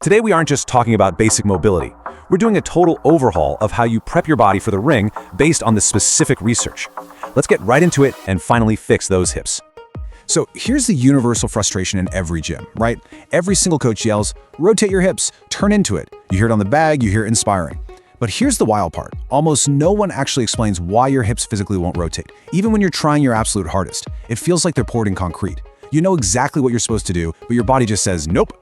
Today we aren't just talking about basic mobility. We're doing a total overhaul of how you prep your body for the ring based on the specific research. Let's get right into it and finally fix those hips. So here's the universal frustration in every gym, right? Every single coach yells, rotate your hips, turn into it. You hear it on the bag, you hear it inspiring. But here's the wild part. Almost no one actually explains why your hips physically won't rotate. Even when you're trying your absolute hardest, it feels like they're poured in concrete. You know exactly what you're supposed to do, but your body just says, nope.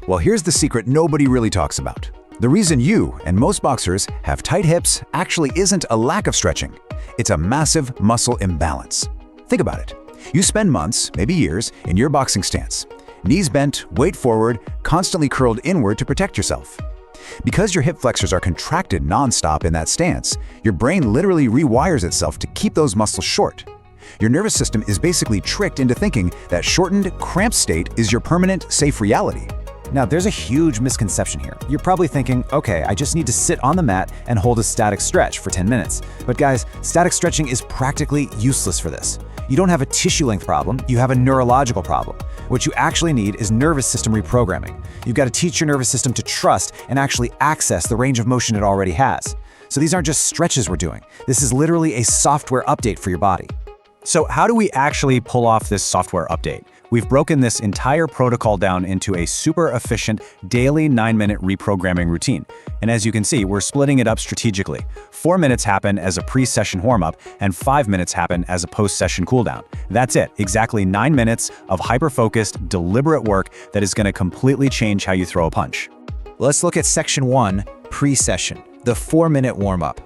Well, here's the secret nobody really talks about. The reason you and most boxers have tight hips actually isn't a lack of stretching. It's a massive muscle imbalance. Think about it. You spend months, maybe years, in your boxing stance. Knees bent, weight forward, constantly curled inward to protect yourself. Because your hip flexors are contracted nonstop in that stance, your brain literally rewires itself to keep those muscles short. Your nervous system is basically tricked into thinking that shortened, cramped state is your permanent, safe reality. Now, there's a huge misconception here. You're probably thinking, okay, I just need to sit on the mat and hold a static stretch for 10 minutes. But guys, static stretching is practically useless for this. You don't have a tissue length problem, you have a neurological problem. What you actually need is nervous system reprogramming. You've got to teach your nervous system to trust and actually access the range of motion it already has. So these aren't just stretches we're doing. This is literally a software update for your body. So how do we actually pull off this software update? We've broken this entire protocol down into a super efficient daily 9-minute reprogramming routine. And as you can see, we're splitting it up strategically. 4 minutes happen as a pre-session warm-up and 5 minutes happen as a post-session cooldown. That's it, exactly 9 minutes of hyper-focused, deliberate work that is going to completely change how you throw a punch. Let's look at section 1, pre-session, the 4-minute warm-up.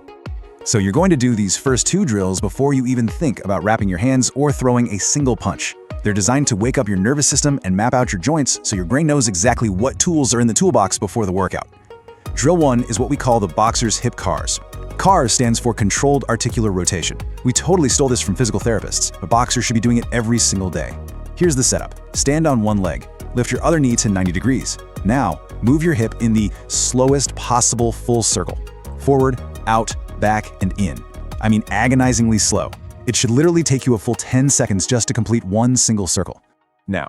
So you're going to do these first 2 drills before you even think about wrapping your hands or throwing a single punch. They're designed to wake up your nervous system and map out your joints so your brain knows exactly what tools are in the toolbox before the workout. Drill 1 is what we call the boxer's hip CARS. CARS stands for Controlled Articular Rotation. We totally stole this from physical therapists, but boxers should be doing it every single day. Here's the setup. Stand on one leg. Lift your other knee to 90 degrees. Now, move your hip in the slowest possible full circle. Forward, out, back, and in. I mean agonizingly slow. It should literally take you a full 10 seconds just to complete one single circle. Now,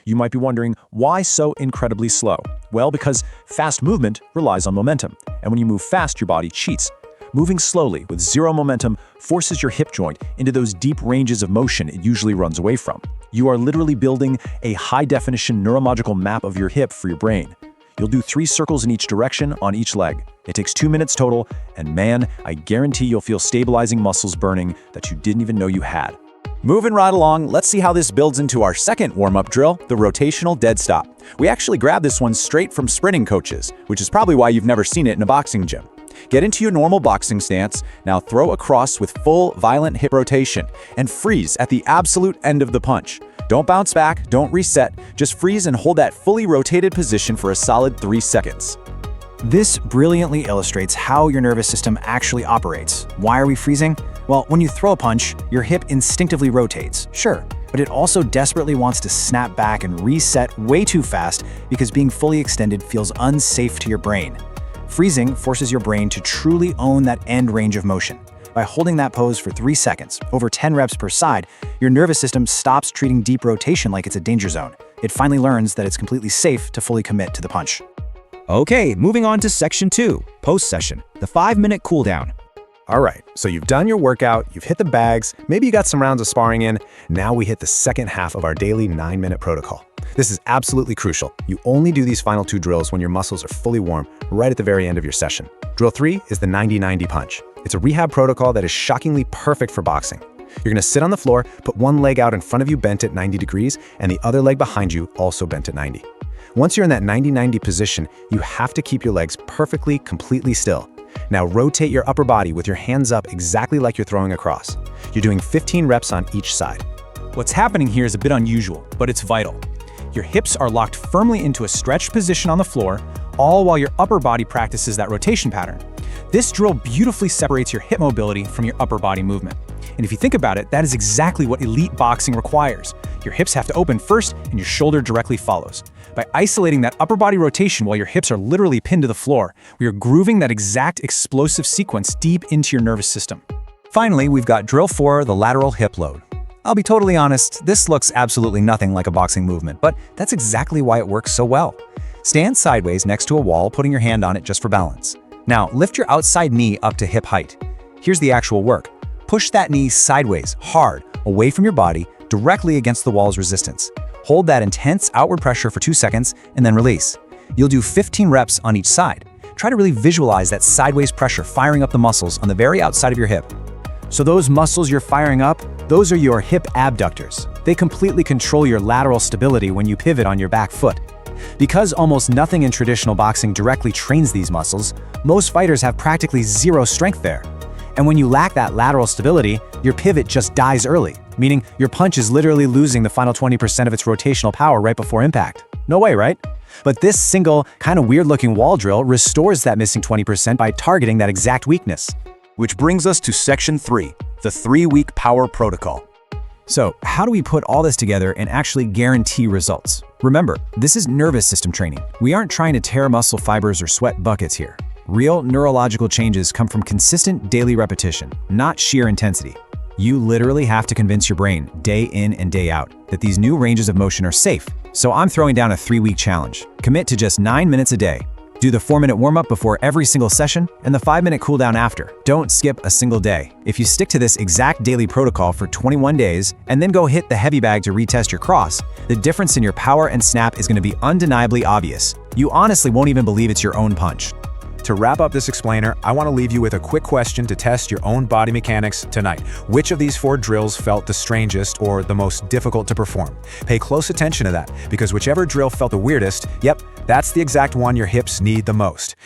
you might be wondering, why so incredibly slow? Well, because fast movement relies on momentum, and when you move fast, your body cheats. Moving slowly with zero momentum forces your hip joint into those deep ranges of motion it usually runs away from. You are literally building a high-definition neurological map of your hip for your brain. You'll do 3 circles in each direction on each leg. It takes 2 minutes total, and man, I guarantee you'll feel stabilizing muscles burning that you didn't even know you had. Moving right along, let's see how this builds into our second warm-up drill, the Rotational Deadstop. We actually grabbed this one straight from sprinting coaches, which is probably why you've never seen it in a boxing gym. Get into your normal boxing stance, now throw across with full, violent hip rotation, and freeze at the absolute end of the punch. Don't bounce back, don't reset, just freeze and hold that fully rotated position for a solid 3 seconds. This brilliantly illustrates how your nervous system actually operates. Why are we freezing? Well, when you throw a punch, your hip instinctively rotates, sure, but it also desperately wants to snap back and reset way too fast because being fully extended feels unsafe to your brain. Freezing forces your brain to truly own that end range of motion. By holding that pose for 3 seconds, over 10 reps per side, your nervous system stops treating deep rotation like it's a danger zone. It finally learns that it's completely safe to fully commit to the punch. Okay, moving on to section 2, post-session, the 5-minute cooldown. All right, so you've done your workout, you've hit the bags, maybe you got some rounds of sparring in. Now we hit the second half of our daily 9-minute protocol. This is absolutely crucial. You only do these final 2 drills when your muscles are fully warm, right at the very end of your session. Drill 3 is the 90-90 punch. It's a rehab protocol that is shockingly perfect for boxing. You're gonna sit on the floor, put one leg out in front of you bent at 90 degrees, and the other leg behind you also bent at 90. Once you're in that 90-90 position, you have to keep your legs perfectly, completely still. Now rotate your upper body with your hands up exactly like you're throwing across. You're doing 15 reps on each side. What's happening here is a bit unusual, but it's vital. Your hips are locked firmly into a stretched position on the floor, all while your upper body practices that rotation pattern. This drill beautifully separates your hip mobility from your upper body movement. And if you think about it, that is exactly what elite boxing requires. Your hips have to open first and your shoulder directly follows. By isolating that upper body rotation while your hips are literally pinned to the floor, we are grooving that exact explosive sequence deep into your nervous system. Finally, we've got drill 4, the lateral hip load. I'll be totally honest, this looks absolutely nothing like a boxing movement, but that's exactly why it works so well. Stand sideways next to a wall, putting your hand on it just for balance. Now, lift your outside knee up to hip height. Here's the actual work. Push that knee sideways, hard, away from your body, directly against the wall's resistance. Hold that intense outward pressure for 2 seconds and then release. You'll do 15 reps on each side. Try to really visualize that sideways pressure firing up the muscles on the very outside of your hip. So those muscles you're firing up, those are your hip abductors. They completely control your lateral stability when you pivot on your back foot. Because almost nothing in traditional boxing directly trains these muscles, most fighters have practically zero strength there. And when you lack that lateral stability, your pivot just dies early, meaning your punch is literally losing the final 20% of its rotational power right before impact. No way, right? But this single, kind of weird-looking wall drill restores that missing 20% by targeting that exact weakness. Which brings us to Section 3, the 3-week power protocol. So, how do we put all this together and actually guarantee results? Remember, this is nervous system training. We aren't trying to tear muscle fibers or sweat buckets here. Real neurological changes come from consistent daily repetition, not sheer intensity. You literally have to convince your brain, day in and day out, that these new ranges of motion are safe. So I'm throwing down a 3-week challenge. Commit to just 9 minutes a day. Do the 4-minute warm-up before every single session and the 5-minute cool-down after. Don't skip a single day. If you stick to this exact daily protocol for 21 days and then go hit the heavy bag to retest your cross, the difference in your power and snap is going to be undeniably obvious. You honestly won't even believe it's your own punch. To wrap up this explainer, I want to leave you with a quick question to test your own body mechanics tonight. Which of these 4 drills felt the strangest or the most difficult to perform? Pay close attention to that, because whichever drill felt the weirdest, yep, that's the exact one your hips need the most.